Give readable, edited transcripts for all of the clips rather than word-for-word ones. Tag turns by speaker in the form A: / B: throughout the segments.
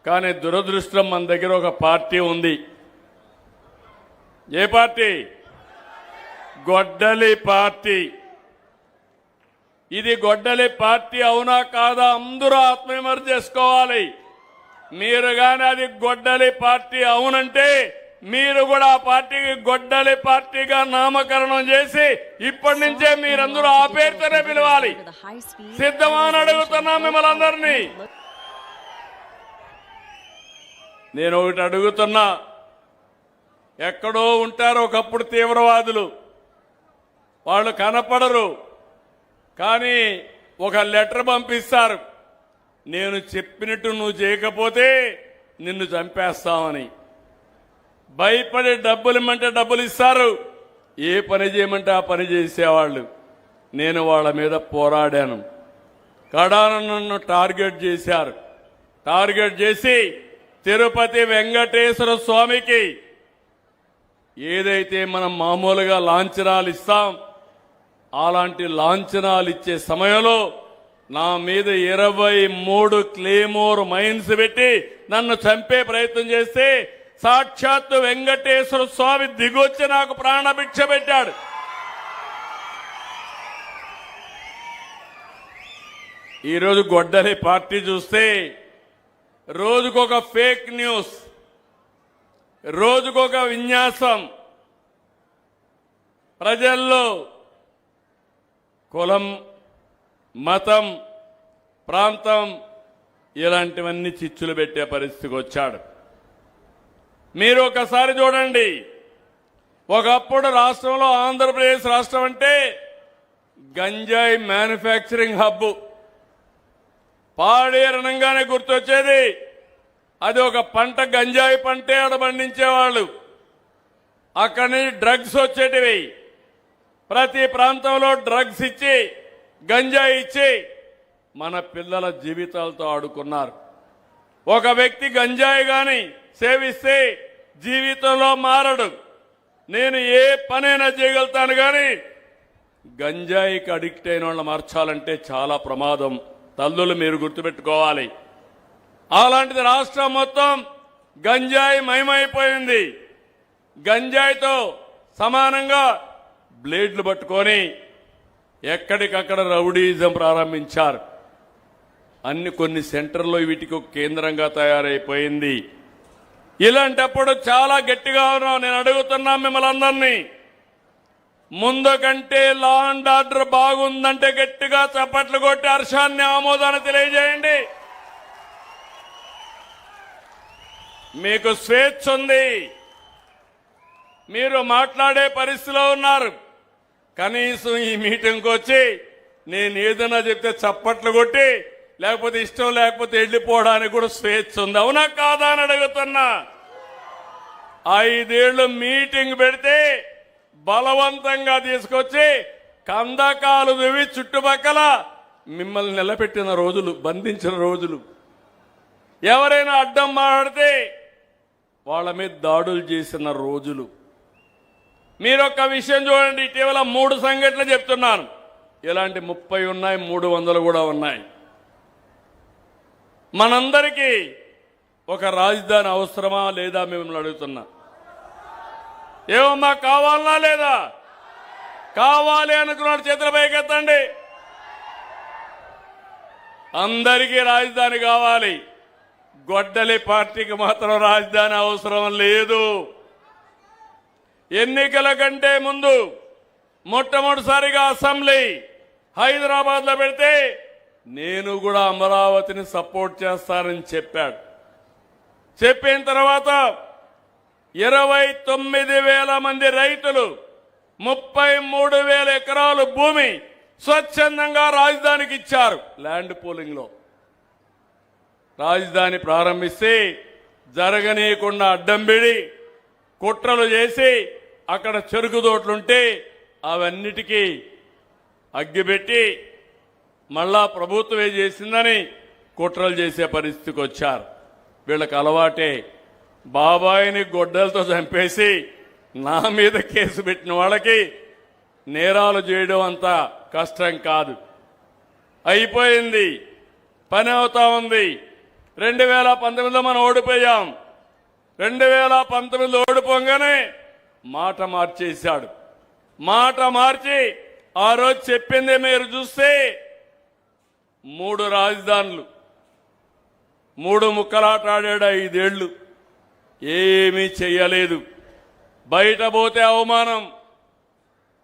A: కానీ దురదృష్టం మన దగ్గర ఒక పార్టీ ఉంది. ఏ పార్టీ? గొడ్డలి పార్టీ. ఇది గొడ్డలి పార్టీ అవునా కాదా అందరూ ఆత్మవిమర్శ చేసుకోవాలి. మీరు గాని అది గొడ్డలి పార్టీ అవునంటే మీరు కూడా ఆ పార్టీకి గొడ్డలి పార్టీగా నామకరణం చేసి ఇప్పటి నుంచే మీరందరూ ఆ పేరుతోనే పిలవాలి. సిద్ధమా అని అడుగుతున్నా మిమ్మల్ని అందరినీ. నేను ఒకటి అడుగుతున్నా, ఎక్కడో ఉంటారు ఒకప్పుడు తీవ్రవాదులు, వాళ్ళు కనపడరు, కానీ ఒక లెటర్ పంపిస్తారు, నేను చెప్పినట్టు నువ్వు చేయకపోతే నిన్ను చంపేస్తామని. భయపడి డబ్బులు ఇమ్మంటే డబ్బులు ఇస్తారు, ఏ పని చేయమంటే ఆ పని చేసేవాళ్ళు. నేను వాళ్ళ మీద పోరాడాను. కడాన నన్ను టార్గెట్ చేశారు. టార్గెట్ చేసి తిరుపతి వెంకటేశ్వర స్వామికి ఏదైతే మనం మామూలుగా లాంఛనాలు ఇస్తాం, అలాంటి లాంఛనాలు ఇచ్చే సమయంలో నా మీద 23 క్లేమోర్ మైన్స్ పెట్టి నన్ను చంపే ప్రయత్నం చేస్తే సాక్షాత్తు వెంకటేశ్వర స్వామి దిగొచ్చి నాకు ప్రాణభిక్ష పెట్టాడు. ఈరోజు గొడ్డలి పార్టీ చూస్తే రోజుకొక ఫేక్ న్యూస్, రోజుకొక విన్యాసం, ప్రజల్లో కులం, మతం, ప్రాంతం ఇలాంటివన్నీ చిచ్చులు పెట్టే పరిస్థితికి వచ్చాడు. మీరు ఒకసారి చూడండి, ఒకప్పుడు రాష్ట్రంలో ఆంధ్రప్రదేశ్ రాష్ట్రం అంటే గంజాయి మ్యానుఫ్యాక్చరింగ్ హబ్. పాడేరణంగానే గుర్తొచ్చేది. అది ఒక పంట, గంజాయి పంటే ఆడ పండించేవాళ్ళు. అక్కడి నుంచి డ్రగ్స్ వచ్చేటివి. ప్రతి ప్రాంతంలో డ్రగ్స్ ఇచ్చి, గంజాయి ఇచ్చి మన పిల్లల జీవితాలతో ఆడుకున్నారు. ఒక వ్యక్తి గంజాయి గాని సేవిస్తే జీవితంలో మారడు. నేను ఏ పనైనా చేయగలుగుతాను, కానీ గంజాయికి అడిక్ట్ అయిన వాళ్ళని మార్చాలంటే చాలా ప్రమాదం. తల్లులు మీరు గుర్తుపెట్టుకోవాలి. అలాంటిది రాష్ట్రం మొత్తం గంజాయి మయమైపోయింది. గంజాయితో సమానంగా బ్లేడ్లు పట్టుకొని ఎక్కడికక్కడ రౌడీజం ప్రారంభించారు. కొన్ని సెంటర్లో వీటికి ఒక కేంద్రంగా తయారైపోయింది. ఇలాంటప్పుడు చాలా గట్టిగా ఉన్నాం. నేను అడుగుతున్నా మిమ్మల్ని అందరినీ, ముందు కంటే లా అండ్ ఆర్డర్ బాగుందంటే గట్టిగా చప్పట్లు కొట్టి హర్షాన్ని, ఆమోదాన్ని తెలియజేయండి. మీకు స్వేచ్ఛ ఉంది, మీరు మాట్లాడే పరిస్థితిలో ఉన్నారు. కనీసం ఈ మీటింగ్కి వచ్చి నేను ఏదైనా చెప్తే చప్పట్లు కొట్టి, లేకపోతే ఇష్టం లేకపోతే వెళ్ళిపోవడానికి కూడా స్వేచ్ఛ ఉంది. అవునా కాదా అని అడుగుతున్నా. 5 ఏళ్లు మీటింగ్ పెడితే బలవంతంగా తీసుకొచ్చి కందకాలు దువ్వి చుట్టుపక్కల మిమ్మల్ని నిలబెట్టిన రోజులు, బంధించిన రోజులు. ఎవరైనా అడ్డం మాట్లాడితే వాళ్ళ మీద దాడులు చేసిన రోజులు. మీరొక్క విషయం చూడండి, ఇటీవల 3 సంఘటనలు చెప్తున్నాను. ఇలాంటి 30 ఉన్నాయి, 300 కూడా ఉన్నాయి. మనందరికీ ఒక రాజధాని అవసరమా లేదా మిమ్మల్ని అడుగుతున్నా. ఏమమ్మా, కావాలనా లేదా? కావాలి అనుకున్నాడు చేతుల పైకెత్తండి. అందరికీ రాజధాని కావాలి. గొడ్డలి పార్టీకి మాత్రం రాజధాని అవసరం లేదు. ఎన్నికల కంటే ముందు మొట్టమొదటిసారిగా అసెంబ్లీ హైదరాబాద్ లో పెడితే నేను కూడా అమరావతిని సపోర్ట్ చేస్తానని చెప్పాడు. చెప్పిన తర్వాత 29,000 మంది రైతులు 33,000 ఎకరాలు భూమి స్వచ్ఛందంగా రాజధానికి ఇచ్చారు. ల్యాండ్ పూలింగ్ లో రాజధాని ప్రారంభిస్తే జరగనీయకుండా అడ్డం పెడి కుట్రలు చేసి అక్కడ చెరుకు తోటలుంటే అవన్నిటికీ అగ్గిపెట్టి మళ్ళా ప్రభుత్వమే చేసిందని కుట్రలు చేసే పరిస్థితికి వచ్చారు. వీళ్ళకి అలవాటే. బాబాయిని గొడ్డలతో చంపేసి నా మీద కేసు పెట్టిన వాళ్ళకి నేరాలు చేయడం అంత కష్టం కాదు. అయిపోయింది, పని అవుతా ఉంది. 2019లో మనం ఓడిపోయాం. 2019 ఓడిపోగానే మాట మార్చేశాడు. మాట మార్చి ఆ రోజు చెప్పింది మీరు చూస్తే 3 రాజధానులు, 3 ముక్కలాట ఆడాడు 5 ఏళ్లు. ఏమీ చెయ్యలేదు. బయట పోతే అవమానం.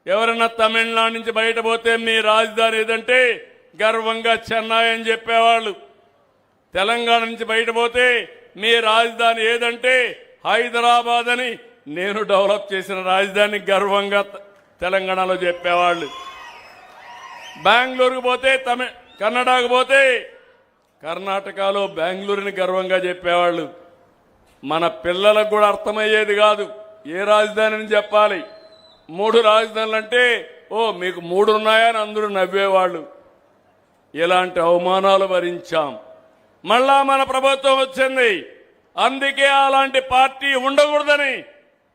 A: ఎవరన్నా తమిళనాడు నుంచి బయట పోతే మీ రాజధాని ఏదంటే గర్వంగా చెన్నై అని చెప్పేవాళ్ళు. తెలంగాణ నుంచి బయట పోతే మీ రాజధాని ఏదంటే హైదరాబాద్ అని నేను డెవలప్ చేసిన రాజధాని గర్వంగా తెలంగాణలో చెప్పేవాళ్ళు. బెంగళూరుకు పోతే కర్ణాటకకు పోతే కర్ణాటకలో బెంగళూరుని గర్వంగా చెప్పేవాళ్ళు. మన పిల్లలకు కూడా అర్థమయ్యేది కాదు ఏ రాజధాని అని చెప్పాలి. 3 రాజధానులు అంటే ఓ మీకు 3 ఉన్నాయని అందరూ నవ్వేవాళ్ళు. ఇలాంటి అవమానాలు భరించాం. మళ్ళా మన ప్రభుత్వం వచ్చింది. అందుకే అలాంటి పార్టీ ఉండకూడదని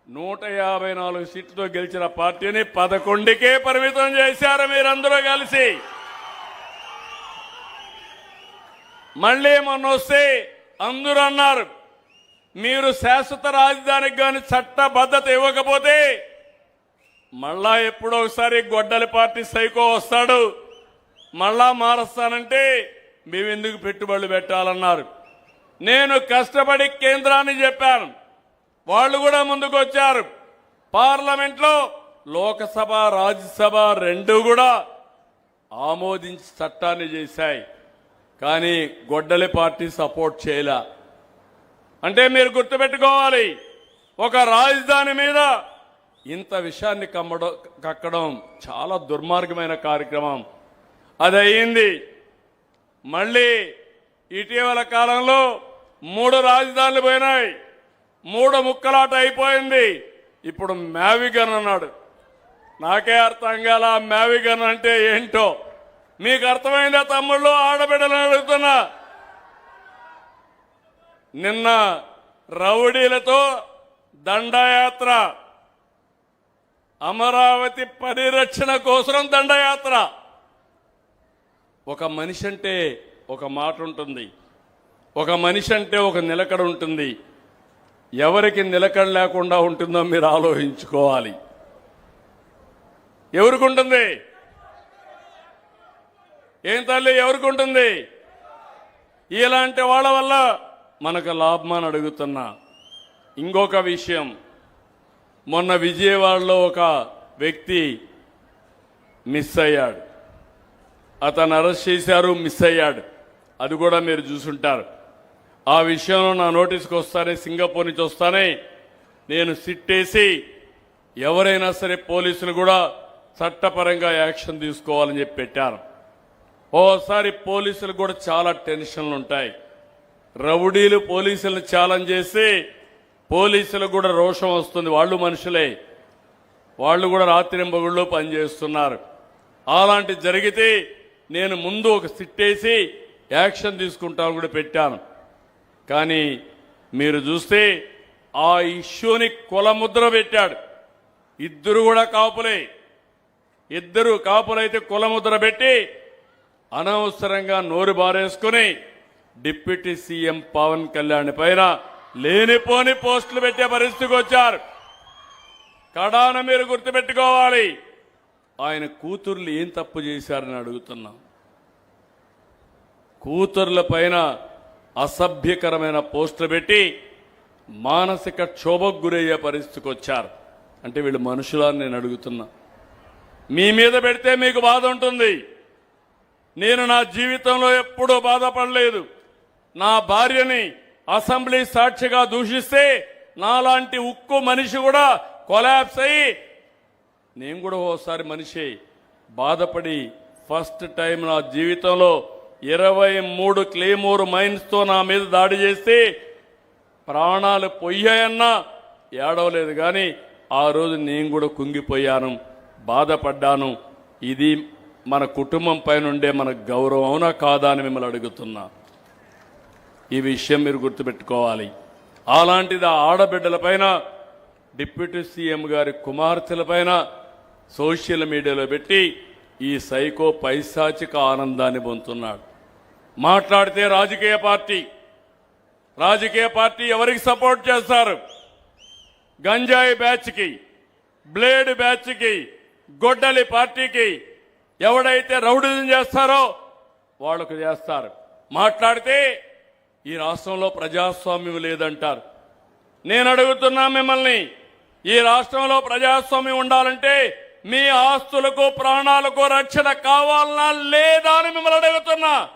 A: 154 సీట్లతో గెలిచిన పార్టీని 11కే పరిమితం చేశారు మీరందరూ కలిసి. మళ్ళీ మొన్న వస్తే అందరూ అన్నారు మీరు శాశ్వత రాజధానికి కానీ చట్టబద్ధత ఇవ్వకపోతే మళ్ళా ఎప్పుడో ఒకసారి గొడ్డలి పార్టీ సైకో వస్తాడు, మళ్ళా మారుస్తానంటే మేమెందుకు పెట్టుబడులు పెట్టాలన్నారు. నేను కష్టపడి కేంద్రాన్ని చెప్పాను, వాళ్ళు కూడా ముందుకు వచ్చారు. పార్లమెంట్లో లోకసభ రాజ్యసభ 2 కూడా ఆమోదించి చట్టాన్ని చేశాయి. కానీ గొడ్డలి పార్టీ సపోర్ట్ చేయలే. అంటే మీరు గుర్తుపెట్టుకోవాలి, ఒక రాజధాని మీద ఇంత విషయాన్ని కక్కడం చాలా దుర్మార్గమైన కార్యక్రమం. అది అయింది. మళ్ళీ ఇటీవల కాలంలో 3 రాజధానులు పోయినాయి. 3 ముక్కలాట అయిపోయింది. ఇప్పుడు మ్యావిగన్ అన్నాడు. నాకే అర్థం కాల మ్యావిగన్ అంటే ఏంటో. మీకు అర్థమైందా తమ్ముళ్ళు, ఆడబిడ్డలను అడుగుతున్నా. నిన్న రౌడీలతో దండయాత్ర, అమరావతి పరిరక్షణ కోసం దండయాత్ర. ఒక మనిషి అంటే ఒక మాట ఉంటుంది, ఒక మనిషి అంటే ఒక నిలకడ ఉంటుంది. ఎవరికి నిలకడ లేకుండా ఉంటుందో మీరు ఆలోచించుకోవాలి. ఎవరికి ఉంటుంది? ఏం తల్లి, ఎవరికి ఉంటుంది? ఇలాంటి వాళ్ళ వల్ల మనకు లాభమని అడుగుతున్నా. ఇంకొక విషయం, మొన్న విజయవాడలో ఒక వ్యక్తి మిస్ అయ్యాడు. అతను అరెస్ట్ చేశారు, మిస్ అయ్యాడు. అది కూడా మీరు చూసుంటారు. ఆ విషయంలో నా నోటీస్కి వస్తానే, సింగపూర్ నుంచి వస్తానే నేను సిట్టేసి ఎవరైనా సరే పోలీసులు కూడా చట్టపరంగా యాక్షన్ తీసుకోవాలని చెప్పి పెట్టాను. ఓసారి పోలీసులు కూడా చాలా టెన్షన్లు ఉంటాయి. రౌడీలు పోలీసులను ఛాలెంజ్ చేసి పోలీసులకు కూడా రోషం వస్తుంది. వాళ్ళు మనుషులే, వాళ్ళు కూడా రాత్రింబగుళ్ళు పనిచేస్తున్నారు. అలాంటి జరిగితే నేను ముందు ఒక సిట్టేసి యాక్షన్ తీసుకుంటాను కూడా పెట్టాను. కానీ మీరు చూస్తే ఆ ఇష్యూని కులముద్ర పెట్టాడు. ఇద్దరు కూడా కాపులే. ఇద్దరు కాపులైతే కులముద్ర పెట్టి అనవసరంగా నోరు బారేసుకుని డిప్యూటీ సీఎం పవన్ కళ్యాణ్ పైన లేనిపోని పోస్టులు పెట్టే పరిస్థితికి వచ్చారు. కడాన మీరు గుర్తుపెట్టుకోవాలి, ఆయన కూతుర్లు ఏం తప్పు చేశారని అడుగుతున్నాం. కూతుర్ల పైన అసభ్యకరమైన పోస్టులు పెట్టి మానసిక క్షోభకు గురయ్యే పరిస్థితికి వచ్చారు. అంటే వీళ్ళు మనుషులని నేను అడుగుతున్నా. మీ మీద పెడితే మీకు బాధ ఉంటుంది. నేను నా జీవితంలో ఎప్పుడూ బాధపడలేదు. నా భార్యని అసెంబ్లీ సాక్షిగా దూషిస్తే నాలాంటి ఉక్కు మనిషి కూడా కొలాప్స్ అయ్యి, నేను కూడా ఓసారి మనిషి బాధపడి ఫస్ట్ టైం నా జీవితంలో 23 క్లేమోర్ మైన్స్తో నా మీద దాడి చేస్తే ప్రాణాలు పోయాయన్నా ఏడవలేదు. కానీ ఆ రోజు నేను కూడా కుంగిపోయాను, బాధపడ్డాను. ఇది మన కుటుంబం పైన ఉండే మన గౌరవం అవునా కాదా అని మిమ్మల్ని అడుగుతున్నా. ఈ విషయం మీరు గుర్తుపెట్టుకోవాలి. అలాంటిది ఆ ఆడబిడ్డల పైన, డిప్యూటీ సీఎం గారి కుమార్తెల పైన సోషల్ మీడియాలో పెట్టి ఈ సైకో పైశాచిక ఆనందాన్ని పొందుతున్నాడు. మాట్లాడితే రాజకీయ పార్టీ, రాజకీయ పార్టీ ఎవరికి సపోర్ట్ చేస్తారు? గంజాయి బ్యాచ్కి, బ్లేడ్ బ్యాచ్కి, గొడ్డలి పార్టీకి ఎవడైతే రౌడీజం చేస్తారో వాళ్ళకు చేస్తారు. మాట్లాడితే ఈ రాష్ట్రంలో ప్రజాస్వామ్యం లేదంటారు. నేను అడుగుతున్నా మిమ్మల్ని, ఈ రాష్ట్రంలో ప్రజాస్వామ్యం ఉండాలంటే మీ ఆస్తులకు ప్రాణాలకు రక్షణ కావాలనా లేదా అని మిమ్మల్ని అడుగుతున్నా.